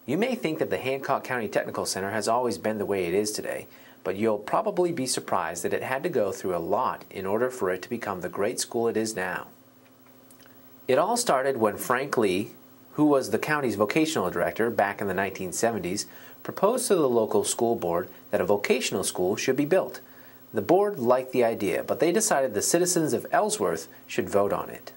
You may think that the Hancock County Technical Center has always been the way it is today, but you'll probably be surprised that it had to go through a lot in order for it to become the great school it is now. It all started when Frank Lee, who was the county's vocational director back in the 1970s, proposed to the local school board that a vocational school should be built. The board liked the idea, but they decided the citizens of Ellsworth should vote on it.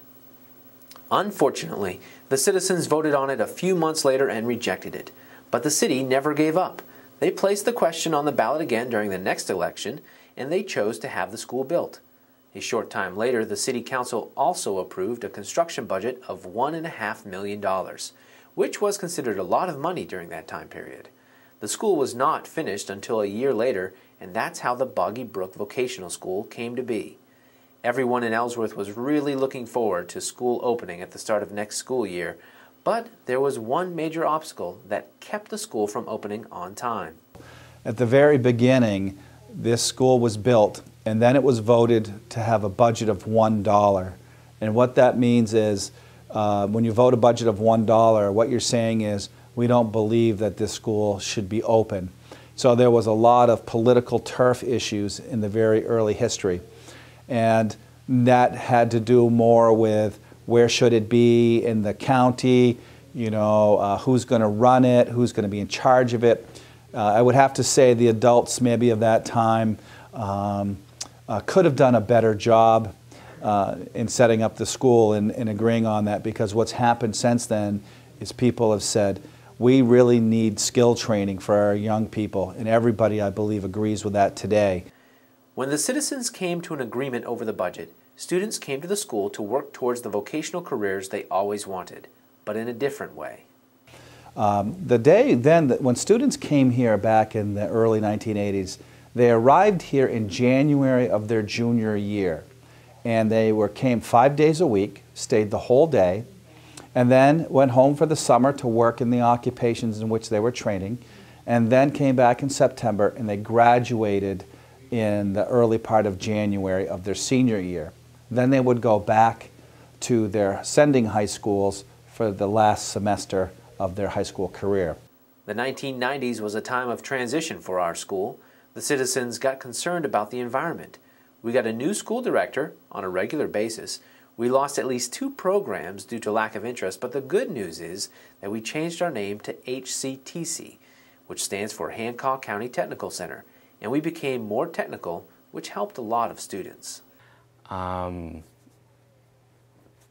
Unfortunately, the citizens voted on it a few months later and rejected it, but the city never gave up. They placed the question on the ballot again during the next election, and they chose to have the school built. A short time later, the City Council also approved a construction budget of $1.5 million, which was considered a lot of money during that time period. The school was not finished until a year later, and that's how the Boggy Brook Vocational School came to be. Everyone in Ellsworth was really looking forward to school opening at the start of next school year, but there was one major obstacle that kept the school from opening on time. At the very beginning, this school was built, and then it was voted to have a budget of $1. And what that means is, when you vote a budget of $1, what you're saying is, we don't believe that this school should be open. So there was a lot of political turf issues in the very early history. And that had to do more with where should it be in the county, who's going to run it, who's going to be in charge of it. I would have to say the adults maybe of that time could have done a better job in setting up the school and agreeing on that, because what's happened since then is people have said, we really need skill training for our young people, and everybody, I believe, agrees with that today. When the citizens came to an agreement over the budget, students came to the school to work towards the vocational careers they always wanted, but in a different way. The day then, when students came here back in the early 1980s, they arrived here in January of their junior year. And they came 5 days a week, stayed the whole day, and then went home for the summer to work in the occupations in which they were training, and then came back in September, and they graduated in the early part of January of their senior year. Then they would go back to their sending high schools for the last semester of their high school career. The 1990s was a time of transition for our school. The citizens got concerned about the environment. We got a new school director on a regular basis. We lost at least 2 programs due to lack of interest, but the good news is that we changed our name to HCTC, which stands for Hancock County Technical Center, and we became more technical, which helped a lot of students.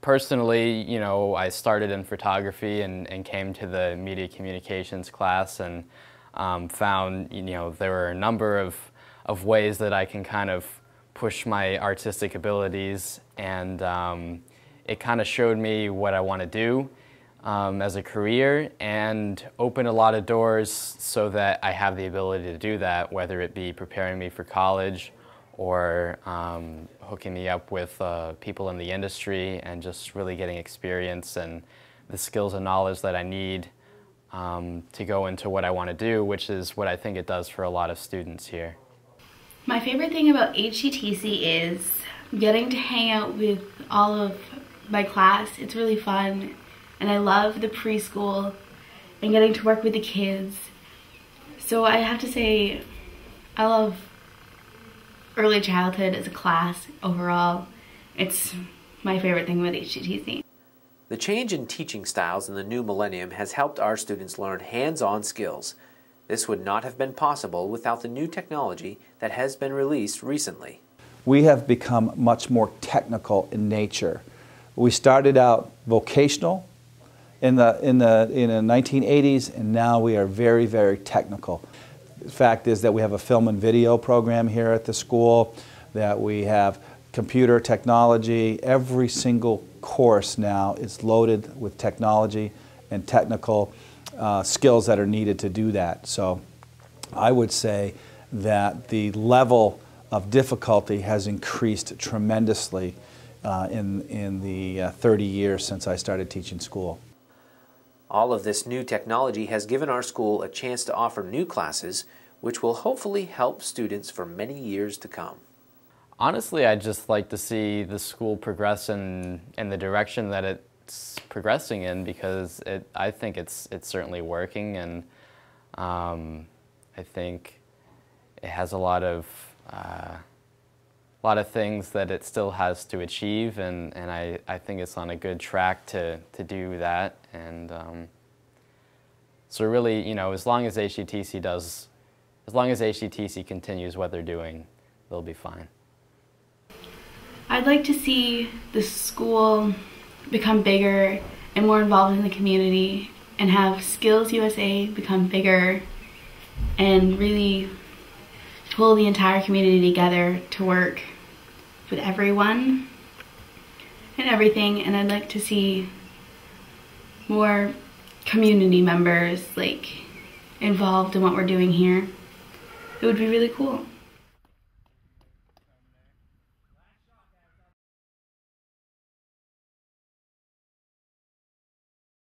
Personally, I started in photography and came to the media communications class and found, there were a number of ways that I can kind of push my artistic abilities, and it kind of showed me what I want to do as a career and opened a lot of doors so that I have the ability to do that, whether it be preparing me for college or hooking me up with people in the industry and just really getting experience and the skills and knowledge that I need to go into what I want to do, which is what I think it does for a lot of students here. My favorite thing about HCTC is getting to hang out with all of my class. It's really fun, and I love the preschool and getting to work with the kids. So I have to say, I love early childhood as a class overall. It's my favorite thing about HCTC. The change in teaching styles in the new millennium has helped our students learn hands-on skills. This would not have been possible without the new technology that has been released recently. We have become much more technical in nature. We started out vocational in the 1980s, and now we are very, very technical. The fact is that we have a film and video program here at the school, that we have computer technology. Every single course now is loaded with technology and technical skills that are needed to do that. So I would say that the level of difficulty has increased tremendously in the 30 years since I started teaching school. All of this new technology has given our school a chance to offer new classes, which will hopefully help students for many years to come. Honestly, I'd just like to see the school progress in the direction that it progressing in, because I think it's certainly working, and I think it has a lot of things that it still has to achieve, and I think it's on a good track to do that. And so really, you know, as long as HCTC continues what they're doing, they'll be fine. I'd like to see the school become bigger and more involved in the community, and have Skills USA become bigger and really pull the entire community together to work with everyone and everything. And I'd like to see more community members like involved in what we're doing here. It would be really cool.